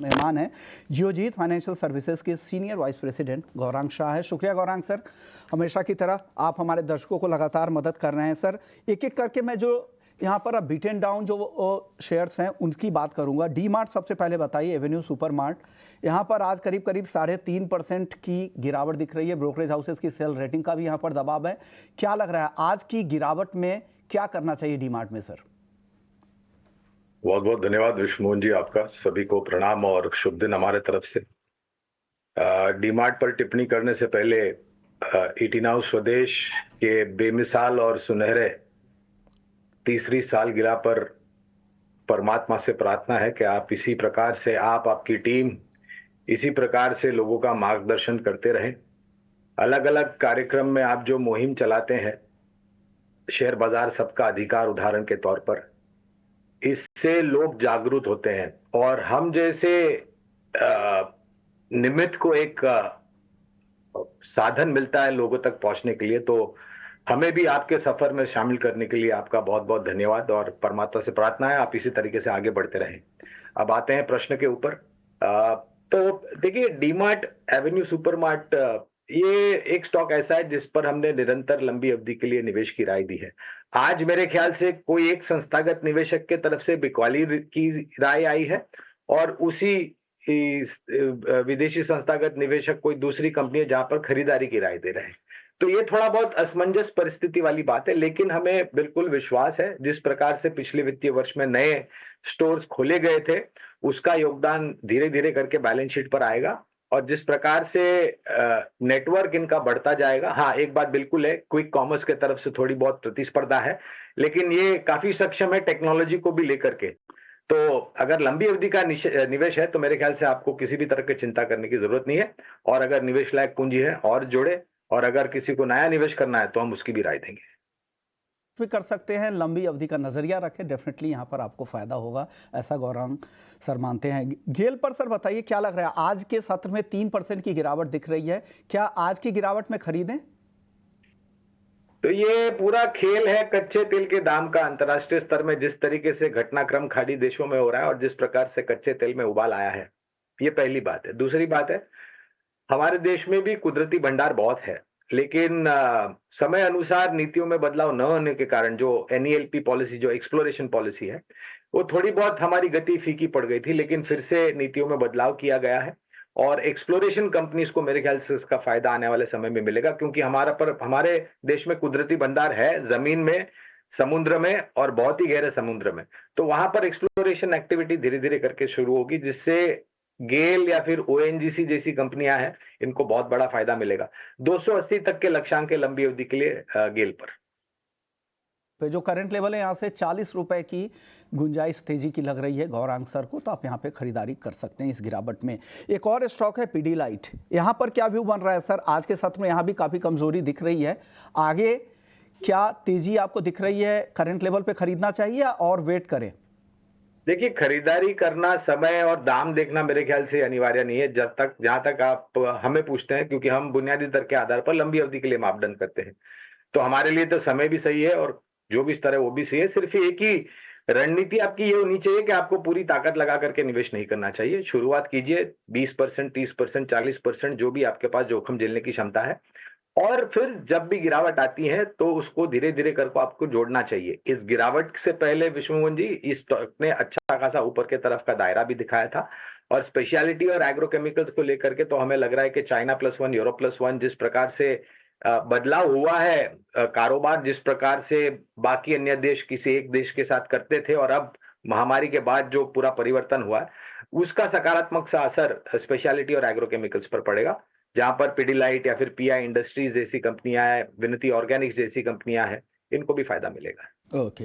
मेहमान हैं Geojit financial services के senior vice president Gaurang Shah है। शुक्रिया गौरांग सर, हमेशा की तरह आप हमारे दर्शकों को लगातार मदद कर रहे हैं। सर, एक एक करके मैं जो यहाँ पर अब बीटन डाउन जो शेयर्स हैं उनकी बात करूंगा। डी मार्ट सबसे पहले बताइए, एवेन्यू सुपर मार्ट, यहाँ पर आज करीब करीब 3.5% की गिरावट दिख रही है। ब्रोकरेज हाउसेस की सेल रेटिंग का भी यहाँ पर दबाव है। क्या लग रहा है आज की गिरावट में क्या करना चाहिए डी मार्ट में सर? बहुत बहुत धन्यवाद विष्णु जी, आपका सभी को प्रणाम और शुभ दिन हमारे तरफ से। डीमार्ट पर टिप्पणी करने से पहले ईटिनाउ स्वदेश के बेमिसाल और सुनहरे तीसरी सालगिरह पर परमात्मा से प्रार्थना है कि आप इसी प्रकार से, आप आपकी टीम इसी प्रकार से लोगों का मार्गदर्शन करते रहें। अलग अलग कार्यक्रम में आप जो मुहिम चलाते हैं, शेयर बाजार सबका अधिकार उदाहरण के तौर पर, इससे लोग जागरूक होते हैं और हम जैसे निमित्त को एक साधन मिलता है लोगों तक पहुंचने के लिए। तो हमें भी आपके सफर में शामिल करने के लिए आपका बहुत बहुत धन्यवाद और परमात्मा से प्रार्थना है आप इसी तरीके से आगे बढ़ते रहें। अब आते हैं प्रश्न के ऊपर। तो देखिए, डीमार्ट, एवेन्यू सुपरमार्ट, ये एक स्टॉक ऐसा है जिस पर हमने निरंतर लंबी अवधि के लिए निवेश की राय दी है। आज मेरे ख्याल से कोई एक संस्थागत निवेशक के तरफ से बिकवाली की राय आई है और उसी विदेशी संस्थागत निवेशक कोई दूसरी कंपनी है जहां पर खरीदारी की राय दे रहे हैं। तो ये थोड़ा बहुत असमंजस परिस्थिति वाली बात है, लेकिन हमें बिल्कुल विश्वास है जिस प्रकार से पिछले वित्तीय वर्ष में नए स्टोर्स खोले गए थे, उसका योगदान धीरे धीरे करके बैलेंस शीट पर आएगा और जिस प्रकार से नेटवर्क इनका बढ़ता जाएगा। हाँ, एक बात बिल्कुल है, क्विक कॉमर्स के तरफ से थोड़ी बहुत प्रतिस्पर्धा है, लेकिन ये काफी सक्षम है टेक्नोलॉजी को भी लेकर के। तो अगर लंबी अवधि का निवेश है तो मेरे ख्याल से आपको किसी भी तरह की चिंता करने की जरूरत नहीं है। और अगर निवेश लायक पूंजी है और जोड़े, और अगर किसी को नया निवेश करना है तो हम उसकी भी राय देंगे। भी कर सकते हैं, लंबी अवधि का नजरिया रखें, डेफिनेटली यहाँ पर आपको फायदा होगा, ऐसा गौरांग सर मानते हैं। गेल पर सर बताइए, क्या लग रहा है आज के सत्र में 3% की गिरावट दिख रही है, क्या आज की गिरावट में खरीदें? तो ये पूरा खेल है कच्चे तेल के दाम का। अंतर्राष्ट्रीय स्तर में जिस तरीके से घटनाक्रम खाड़ी देशों में हो रहा है और जिस प्रकार से कच्चे तेल में उबाल आया है, ये पहली बात है। दूसरी बात है, हमारे देश में भी कुदरती भंडार बहुत है, लेकिन समय अनुसार नीतियों में बदलाव न होने के कारण जो एनईएलपी पॉलिसी, जो एक्सप्लोरेशन पॉलिसी है, वो थोड़ी बहुत हमारी गति फीकी पड़ गई थी, लेकिन फिर से नीतियों में बदलाव किया गया है और एक्सप्लोरेशन कंपनीज को मेरे ख्याल से इसका फायदा आने वाले समय में मिलेगा, क्योंकि हमारे देश में कुदरती भंडार है, जमीन में, समुद्र में और बहुत ही गहरे समुद्र में। तो वहां पर एक्सप्लोरेशन एक्टिविटी धीरे धीरे करके शुरू होगी, जिससे गेल या फिर ओएनजीसी जैसी कंपनियां हैं, इनको बहुत बड़ा फायदा मिलेगा। 280 तक के लक्ष्यांक के लंबी अवधि के लिए गेल पर जो करंट लेवल है यहाँ से 40 रुपए की गुंजाइश तेजी की लग रही है गौरांग सर को, तो आप यहाँ पे खरीदारी कर सकते हैं इस गिरावट में। एक और स्टॉक है पीडीलाइट, यहाँ पर क्या व्यू बन रहा है सर? आज के सत्र में यहाँ भी काफी कमजोरी दिख रही है, आगे क्या तेजी आपको दिख रही है? करंट लेवल पे खरीदना चाहिए और वेट करें? देखिए, खरीदारी करना समय और दाम देखना मेरे ख्याल से अनिवार्य नहीं है, जब तक जहां तक आप हमें पूछते हैं, क्योंकि हम बुनियादी दर के आधार पर लंबी अवधि के लिए मापदंड करते हैं। तो हमारे लिए तो समय भी सही है और जो भी स्तर है वो भी सही है। सिर्फ एक ही रणनीति आपकी ये होनी चाहिए कि आपको पूरी ताकत लगा करके निवेश नहीं करना चाहिए। शुरुआत कीजिए 20%, 30%, 40%, जो भी आपके पास जोखिम झेलने की क्षमता है, और फिर जब भी गिरावट आती है तो उसको धीरे धीरे करके आपको जोड़ना चाहिए। इस गिरावट से पहले विश्वमोहन जी, इस स्टॉक ने अच्छा खासा ऊपर के तरफ का दायरा भी दिखाया था और स्पेशलिटी और एग्रोकेमिकल्स को लेकर के तो हमें लग रहा है कि China plus one, Europe plus one, जिस प्रकार से बदलाव हुआ है, कारोबार जिस प्रकार से बाकी अन्य देश किसी एक देश के साथ करते थे और अब महामारी के बाद जो पूरा परिवर्तन हुआ है, उसका सकारात्मक सा असर स्पेशलिटी और एग्रोकेमिकल्स पर पड़ेगा, जहां पर पिडिलाइट या फिर पीआई इंडस्ट्रीज जैसी कंपनियां हैं, विनती ऑर्गेनिक्स जैसी कंपनियां हैं, इनको भी फायदा मिलेगा। ओके,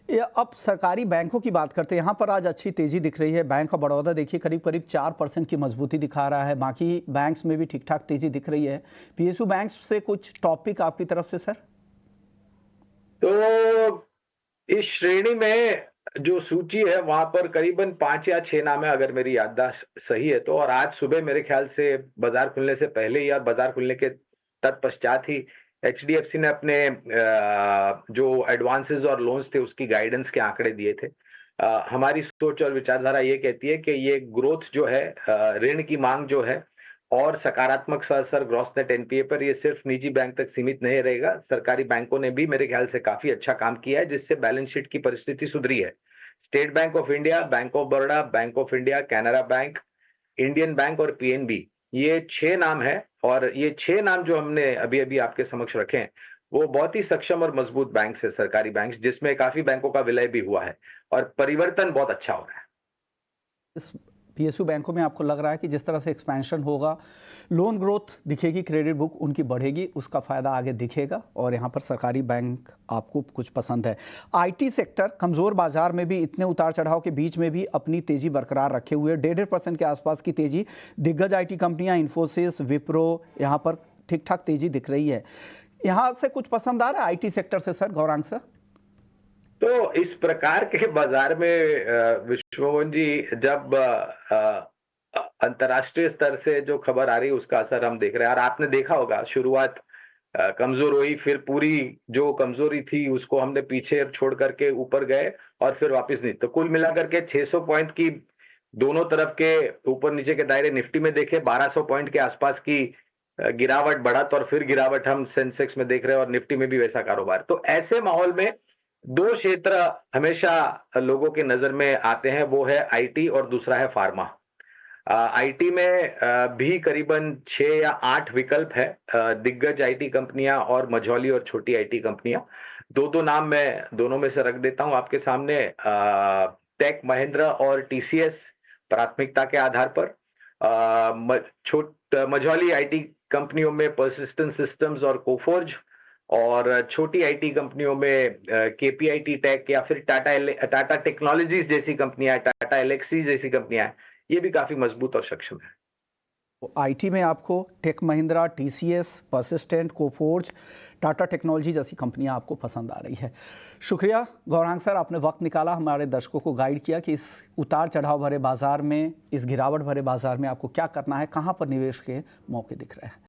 ये अब सरकारी बैंकों की बात करते हैं। यहाँ पर आज अच्छी तेजी दिख रही है। बैंक ऑफ बड़ौदा देखिए करीब करीब 4% की मजबूती दिखा रहा है, बाकी बैंक्स में भी ठीक ठाक तेजी दिख रही है। पीएसयू बैंक से कुछ टॉपिक आपकी तरफ से सर? तो इस श्रेणी में जो सूची है वहां पर करीबन 5 या 6 नाम है, अगर मेरी याददाश्त सही है तो। और आज सुबह मेरे ख्याल से बाजार खुलने से पहले ही और बाजार खुलने के तत्पश्चात ही एचडीएफसी ने अपने जो एडवांसेस और लोन्स थे उसकी गाइडेंस के आंकड़े दिए थे। हमारी सोच और विचारधारा ये कहती है कि ये ग्रोथ जो है, ऋण की मांग जो है और सकारात्मक असर ग्रॉस नेट एनपीए पर, ये सिर्फ निजी बैंक तक सीमित नहीं रहेगा। सरकारी बैंकों ने भी मेरे ख्याल से काफी अच्छा काम किया है, जिससे बैलेंस शीट की परिस्थिति सुधरी है। State bank of India, bank of Baroda, bank of India, Canara bank, Indian bank और पीएनबी, ये 6 नाम हैं और ये 6 नाम जो हमने अभी-अभी आपके समक्ष रखे हैं, वो बहुत ही सक्षम और मजबूत बैंक्स हैं, सरकारी बैंक्स, जिसमें काफ़ी बैंकों का विलय भी हुआ है और परिवर्तन बहुत अच्छा हो रहा है। इस पीएसयू बैंकों में आपको लग रहा है कि जिस तरह से एक्सपेंशन होगा, लोन ग्रोथ दिखेगी, क्रेडिट बुक उनकी बढ़ेगी, उसका फ़ायदा आगे दिखेगा और यहाँ पर सरकारी बैंक आपको कुछ पसंद है। आईटी सेक्टर कमज़ोर बाजार में भी, इतने उतार चढ़ाव के बीच में भी अपनी तेज़ी बरकरार रखे हुए, 1.5% के आसपास की तेज़ी। दिग्गज आईटी कंपनियाँ इन्फोसिस, विप्रो, यहाँ पर ठीक ठाक तेज़ी दिख रही है। यहाँ से कुछ पसंद आ रहा है आईटी सेक्टर से सर, गौरांग सर? तो इस प्रकार के बाजार में विश्वमोहन जी, जब अंतर्राष्ट्रीय स्तर से जो खबर आ रही है उसका असर हम देख रहे हैं और आपने देखा होगा शुरुआत कमजोर हुई, फिर पूरी जो कमजोरी थी उसको हमने पीछे छोड़ करके ऊपर गए और फिर वापस नहीं, तो कुल मिलाकर के 600 पॉइंट की दोनों तरफ के ऊपर नीचे के दायरे निफ्टी में देखे, 1200 पॉइंट के आसपास की गिरावट, बढ़त और फिर गिरावट हम सेंसेक्स में देख रहे हैं और निफ्टी में भी वैसा कारोबार। तो ऐसे माहौल में 2 क्षेत्र हमेशा लोगों की नजर में आते हैं, वो है आईटी और दूसरा है फार्मा। आईटी में भी करीबन 6 या 8 विकल्प है, दिग्गज आईटी कंपनियां और मझौली और छोटी आईटी कंपनियां। 2-2 नाम मैं दोनों में से रख देता हूं आपके सामने। टेक महिंद्रा और टीसीएस प्राथमिकता के आधार पर, मझौली आईटी कंपनियों में परसिस्टेंट सिस्टम्स और कोफोर्ज, और छोटी आईटी कंपनियों में केपीआईटी टेक या फिर टाटा टेक्नोलॉजीज जैसी कंपनियां, टाटा एलेक्सी जैसी कंपनियां, ये भी काफी मजबूत और सक्षम है। आईटी में आपको Tech Mahindra, TCS, Persistent, Coforge, Tata technology जैसी कंपनियां आपको पसंद आ रही है। शुक्रिया गौरांग सर, आपने वक्त निकाला, हमारे दर्शकों को गाइड किया कि इस उतार चढ़ाव भरे बाजार में, इस गिरावट भरे बाजार में आपको क्या करना है, कहां पर निवेश के मौके दिख रहे हैं।